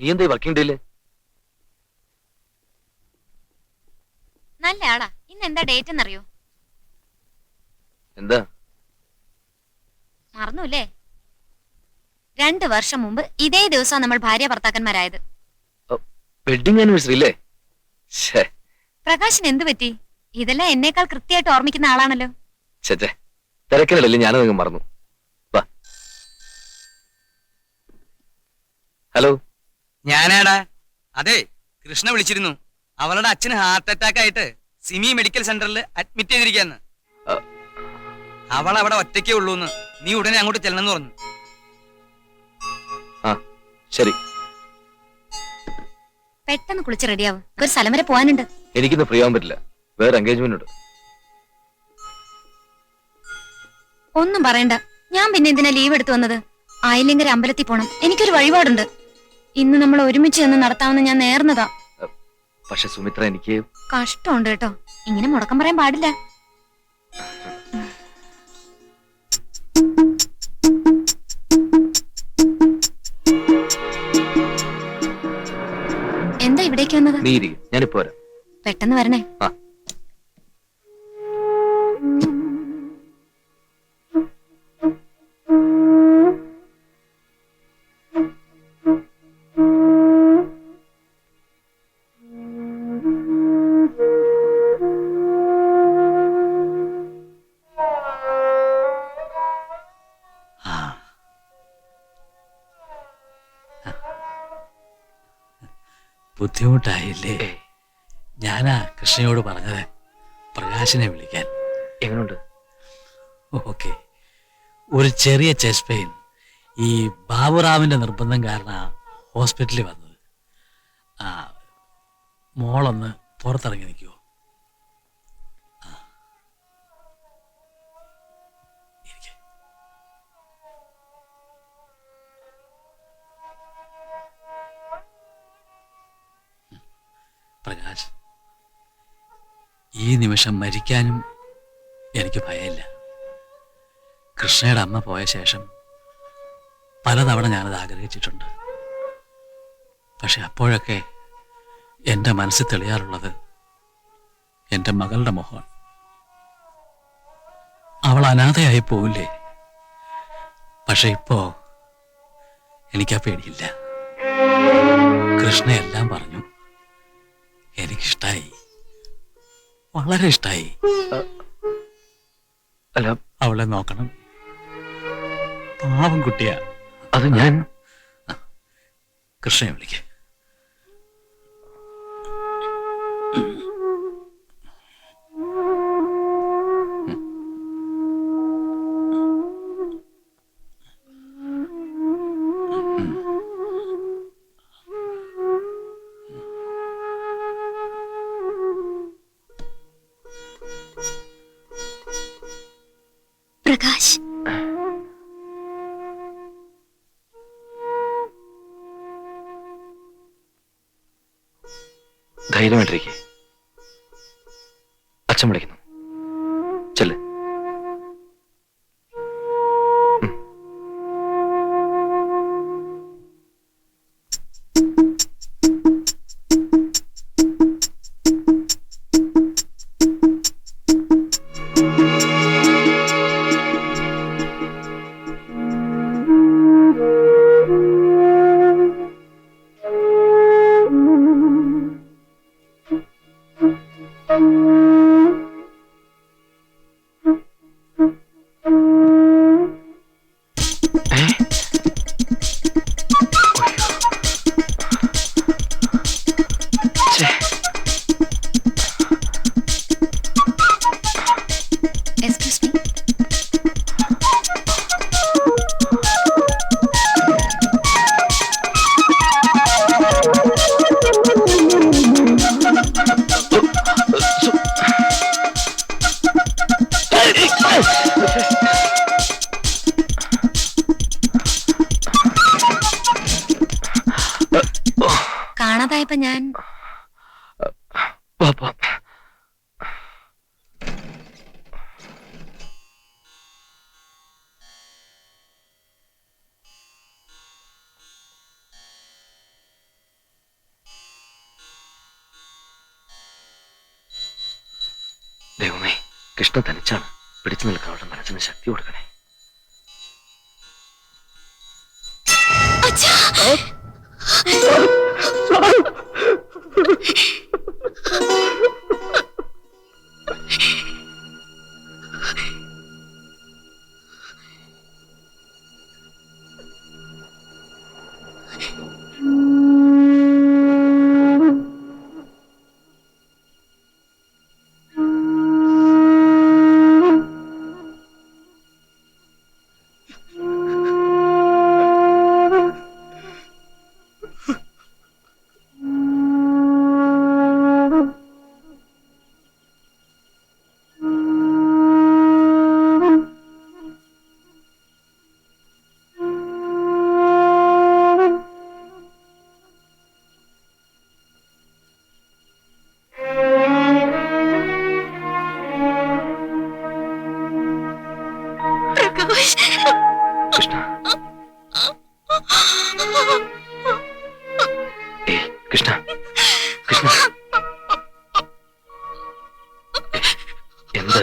നീ എന്താ വർക്കിംഗ് ഡേയില്? നല്ല ആളാ. ഇന്ന് എന്താ ഡേറ്റ് എന്നറിയോ? എന്താ? മറന്നൂല്ലേ? 2 വർഷം മുമ്പ് ഇതേ ദിവസം നമ്മൾ ഭാര്യ ഭർത്താക്കന്മാരായത്. വെഡിങ് ആനിവേഴ്സറി അല്ലേ? പ്രകാശിന് എന്ത് പറ്റി? ഇതെല്ലാം എന്നേക്കാൾ കൃത്യമായിട്ട് ഓർമ്മിക്കുന്ന ആളാണല്ലോ. ചേച്ചേ, തിരക്കിലല്ലേ ഞാനത് മറന്നു. വാ. ഹലോ, ഞാനാടാ. അതെ, കൃഷ്ണ വിളിച്ചിരുന്നു. അവളുടെ അച്ഛന് ഹാർട്ട് അറ്റാക്ക് ആയിട്ട് സിമി മെഡിക്കൽ സെന്ററിൽ അഡ്മിറ്റ് ചെയ്തിരിക്കാന്ന്. അവൾ അവിടെ ഒറ്റയ്ക്കേ ഉള്ളൂന്ന്. നീ ഉടനെ അങ്ങോട്ട് ചെല്ലണമെന്ന് പറഞ്ഞു. ആ ശരി. പെട്ടെന്ന് കുളിച്ച് റെഡിയാവും. ഒരു സ്ഥലം വരെ പോവാനുണ്ട്. എനിക്കിന്ന് ഫ്രീ ആവാൻ പറ്റില്ല, വേറെ എൻഗേജ്മെന്റ് ഉണ്ട്. ഒന്നും പറയണ്ട. ഞാൻ പിന്നെ എന്തിനാ ലീവ് എടുത്തു വന്നത്? ആയില്ലെങ്കിൽ അമ്പലത്തിൽ പോണം. എനിക്കൊരു വഴിപാടുണ്ട്. ഇന്ന് നമ്മൾ ഒരുമിച്ച് എന്ന് നടത്താമെന്ന് ഞാൻ നേർന്നതാ. പക്ഷെ സുമിത്ര, എനിക്ക് കഷ്ടമുണ്ട് കേട്ടോ. ഇങ്ങനെ മുടക്കം പറയാൻ പാടില്ല. എന്താ ഇവിടേക്ക് വന്നത്? നീ ഇരിക്കും, ഞാനിപ്പോ വരാം. പെട്ടെന്ന് വരണേ. ബുദ്ധിമുട്ടായില്ലേ? ഞാനാ കൃഷ്ണയോട് പറഞ്ഞത് പ്രകാശിനെ വിളിക്കാൻ. എങ്ങനെയുണ്ട്? ഓക്കെ. ഒരു ചെറിയ ചെസ്റ്റ് പെയിൻ. ഈ ബാബുറാവിന്റെ നിർബന്ധം കാരണം ഹോസ്പിറ്റലിൽ വന്നത്. മോളൊന്ന് പുറത്തിറങ്ങി നിൽക്കുമോ? പ്രകാശ്, ഈ നിമിഷം മരിക്കാനും എനിക്ക് ഭയമില്ല. കൃഷ്ണയുടെ അമ്മ പോയ ശേഷം പലതവണ ഞാനത് ആഗ്രഹിച്ചിട്ടുണ്ട്. പക്ഷെ അപ്പോഴൊക്കെ എൻ്റെ മനസ്സിൽ തെളിയാറുള്ളത് എൻ്റെ മകളുടെ മുഖമാണ്. അവൾ അനാഥയായി പോവില്ലേ? പക്ഷെ ഇപ്പോ എനിക്കാ പേടിയില്ല. കൃഷ്ണ എല്ലാം പറഞ്ഞു. എനിക്കിഷ്ടായി, വളരെ ഇഷ്ടായി. അല്ല, അവളെ നോക്കണം. പാവം കുട്ടിയാ. അത് ഞാൻ കൃഷ്ണയെ വിളിക്ക. പ്രകാശ്, ധൈര്യമായിട്ടിരിക്കെ. അച്ഛൻ വിളിക്കുന്നു, ചെല്ല്. Excuse me. കാണാതായപ്പോ ഞാൻ ദൈവമേ, കൃഷ്ണ തനിച്ചാണ്. പിടിച്ചു നിൽക്കാൻ അവളുടെ മനസ്സിന് ശക്തി കൊടുക്കണേ. അച്ഛാ! കൃഷ്ണ, ഏയ് കൃഷ്ണ, കൃഷ്ണ, എന്ത്?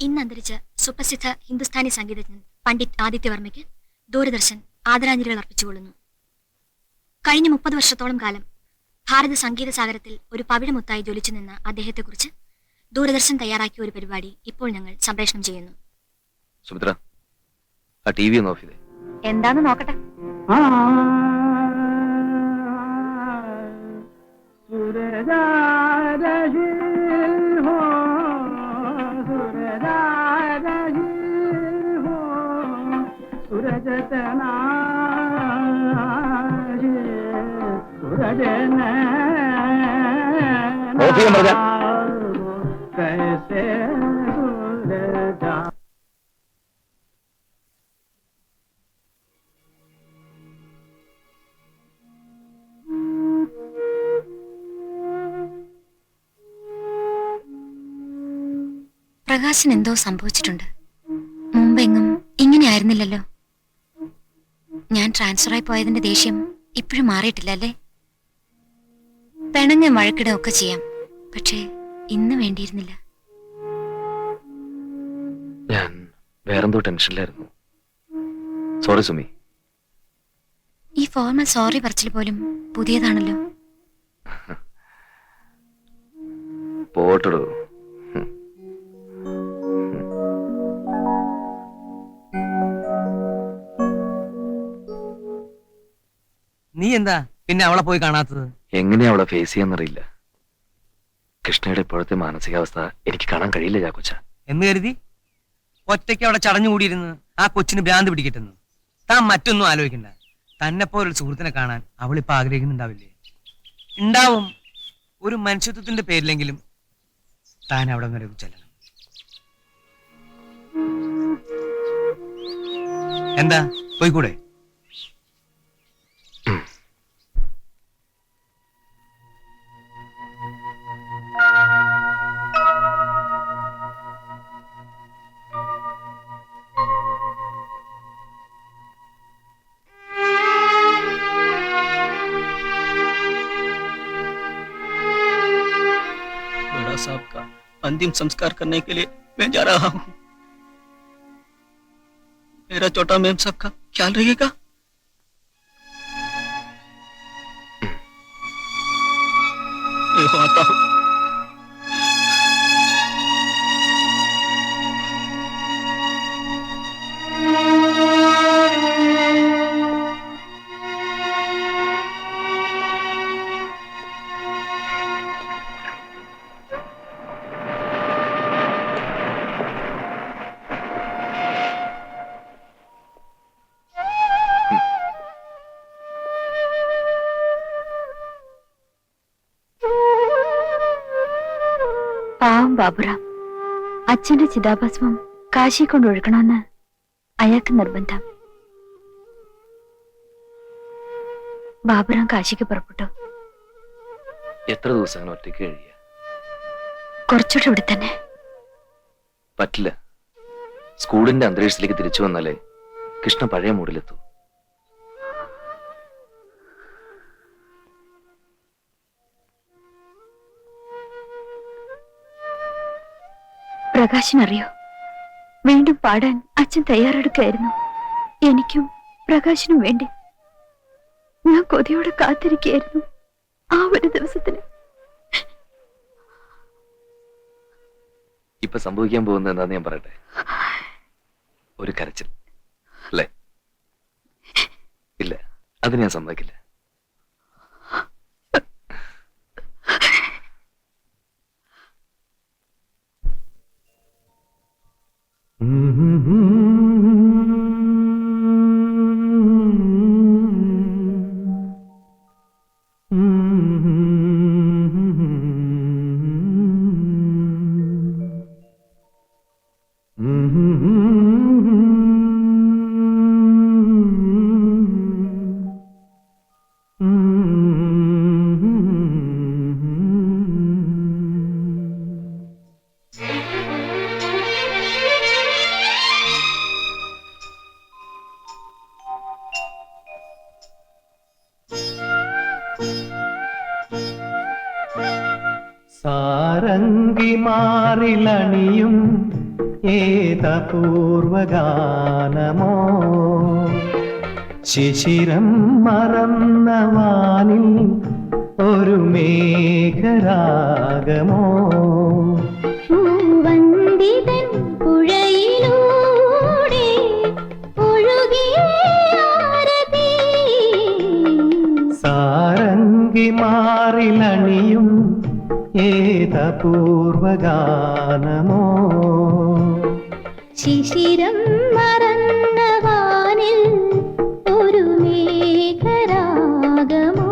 ഇന്ന് അന്തരിച്ച സുപ്രസിദ്ധ ഹിന്ദുസ്ഥാനി സംഗീതജ്ഞൻ പണ്ഡിറ്റ് ആദിത്യവർമ്മയ്ക്ക് ദൂരദർശൻ ആദരാഞ്ജലികൾ അർപ്പിച്ചുകൊള്ളുന്നു. കഴിഞ്ഞ 30 വർഷത്തോളം കാലം ഭാരത സംഗീത സാഗരത്തിൽ ഒരു പവിഴമുത്തായി ജ്വലിച്ചു നിന്ന അദ്ദേഹത്തെക്കുറിച്ച് ദൂരദർശൻ തയ്യാറാക്കിയ ഒരു പരിപാടി ഇപ്പോൾ ഞങ്ങൾ സംപ്രേഷണം ചെയ്യുന്നു. സുമിത്ര, ആ ടി വി ഒന്ന് ഓഫ് ചെയ്തേ. എന്താന്ന് നോക്കട്ടെ. ഓഫ് ചെയ്യാൻ പറഞ്ഞ പ്രകാശൻ എന്തോ സംഭവിച്ചിട്ടുണ്ട്. മുമ്പെങ്ങും ഇങ്ങനെ ആയിരുന്നില്ലല്ലോ. ഞാൻ ട്രാൻസ്ഫറായി പോയതിന്റെ ദേഷ്യം ഇപ്പോഴും മാറിയിട്ടില്ല അല്ലേ? പിണങ്ങ വഴക്കിട ഒക്കെ ചെയ്യാം, പക്ഷേ ഇന്ന് വേണ്ടിയിരുന്നില്ല. ഞാൻ വേറെന്തോ ടെൻഷനിലായിരുന്നു. സോറി സുമി. ഈ ഫോർമൽ സോറി പറച്ചിൽ പോലും പുതിയതാണല്ലോ. പോട്ടടോ. നീ എന്താ പിന്നെ അവളെ പോയി കാണാത്തത്? എങ്ങനെയാ അവളെ ഫേസ് ചെയ്യാന്നറിയില്ല. കൃഷ്ണയുടെ ഇപ്പോഴത്തെ മാനസികാവസ്ഥ എനിക്ക് കാണാൻ കഴിയില്ല ചാക്കോച്ച. എന്ന് കരുതി ഒറ്റയ്ക്ക് അവിടെ ചടഞ്ഞുകൂടിയിരുന്ന് ആ കൊച്ചിന് ഭ്രാന്ത് പിടിക്കട്ടെന്ന് താൻ മറ്റൊന്നും ആലോചിക്കണ്ട. തന്നെ പോലൊരു സുഹൃത്തിനെ കാണാൻ അവളിപ്പോ ആഗ്രഹിക്കുന്നുണ്ടാവില്ലേ? ഉണ്ടാവും. ഒരു മനുഷ്യത്വത്തിന്റെ പേരിലെങ്കിലും താൻ അവിടെ വരെ ചെല്ലണം. എന്താ പോയിക്കൂടെ? साहब का अंतिम संस्कार करने के लिए मैं जा रहा हूँ। मेरा छोटा मेम साहब का ख्याल रखिएगा। मैं आता हूँ। പാവം ബാബുറാം. അച്ഛന്റെ ചിതാഭസ്മം കാശി കൊണ്ടൊഴുക്കണമെന്ന് അയാൾക്ക് നിർബന്ധം. ബാബുറാം കാശിക്ക് പുറപ്പെട്ടു. എത്ര ദിവസങ്ങൾ ഒറ്റയ്ക്ക് കഴിയുക? കുറച്ചുകൂടെ ഇവിടെ തന്നെ. പറ്റില്ല. സ്കൂളിന്റെ അന്തരീക്ഷത്തിലേക്ക് തിരിച്ചു വന്നാലേ കൃഷ്ണ പഴയ മൂഡിലെത്തൂ. പ്രകാശിനറിയോ, വീണ്ടും പാടാൻ അച്ഛൻ തയ്യാറെടുക്കായിരുന്നു. എനിക്കും പ്രകാശിനും വേണ്ടി. ഞാൻ കൊതിയോടെ കാത്തിരിക്കുകയായിരുന്നു ആ ഒരു ദിവസത്തിന്. ഇപ്പൊ സംഭവിക്കാൻ പോകുന്നത് എന്താന്ന് ഞാൻ പറയട്ടെ. ഒരു കരച്ചിൽ അല്ലേ? ഇല്ല, അത് ഞാൻ സമ്മതിക്കില്ല. സാരംഗി മാറിലണിയും ഏതപൂർവഗാനമോ, ശിശിരം മറന്ന വാനിൽ ഒരു മേഘരാഗമോ, വന്ദിതൻ പുഴയിലൂടെ ഒഴുകിയ ആരതി. സാരംഗി മാറിലണിയും ഏതപൂർവഗാനമോ, ശിശിരം മറന്ന വാനിൽ ഒരു മേഘരാഗമോ.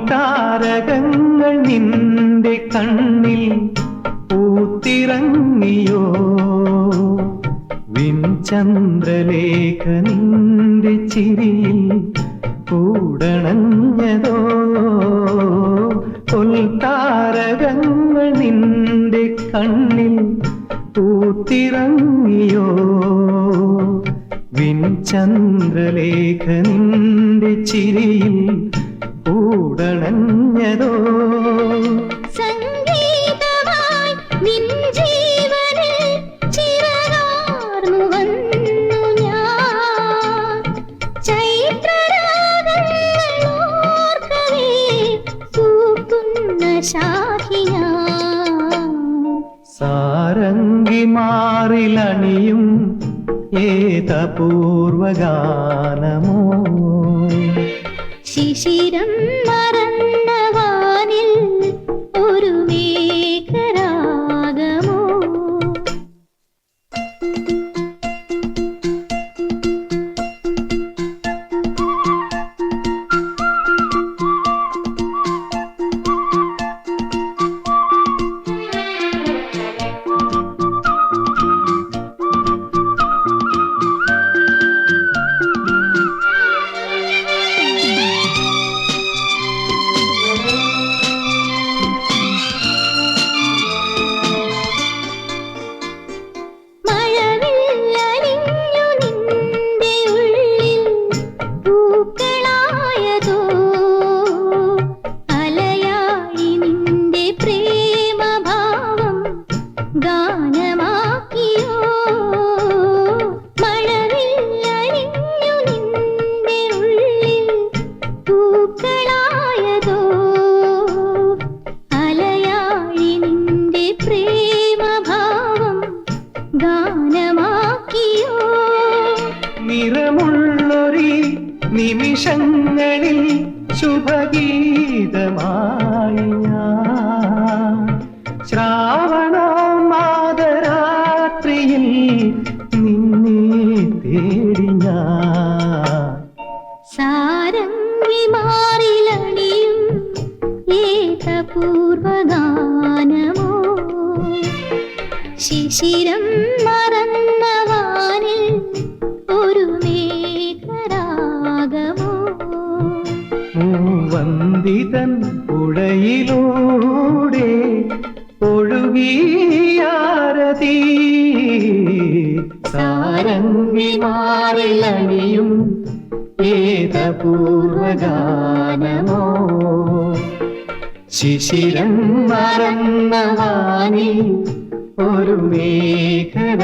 താരകങ്ങൾ നിന്റെ കണ്ണിൽ പൂത്തിറങ്ങിയോ, വിൻചന്ദ്രലേഖ നിന്റെ ചിരിയിൽ കൂടണഞ്ഞതോ, താരകങ്ങൾ നിന്റെ കണ്ണിൽ പൂത്തിറങ്ങിയോ, വിൻചന്ദ്രലേഖ നിന്റെ ചിരിയിൽ കൂടണഞ്ഞതോ, സംഗീതമായി നിൻ ജീവനിൽ ചിറകാർന്നു വന്നു ഞാൻ, ചൈത്രരാഗങ്ങളോർക്കവേ പൂക്കുന്ന ശാഖിയാ. സാരംഗി മാറിലണിയും ഏതപൂർവഗാനമോ, ശിശിരം മറന്ന വാനിൽ ഒരു മേഘരാഗമോ. നിറമുള്ളൊരു നിമിഷങ്ങളിൽ ശുഭഗീതമായി ഞാൻ, ശ്രാവണ മാതരാത്രിയിൽ നിന്നെ തേടി ഞാൻ. സാരംഗി മാറിലണിയും ഏകപൂർവഗാനമോ, ശിശിരം മറന്ന വാനിൽ അങ്കിമാറിലണിയും ഏതപൂർവഗാനമോ ശിശിരം മറന്ന വാനിൽ ഒരു മേഘരാഗമോ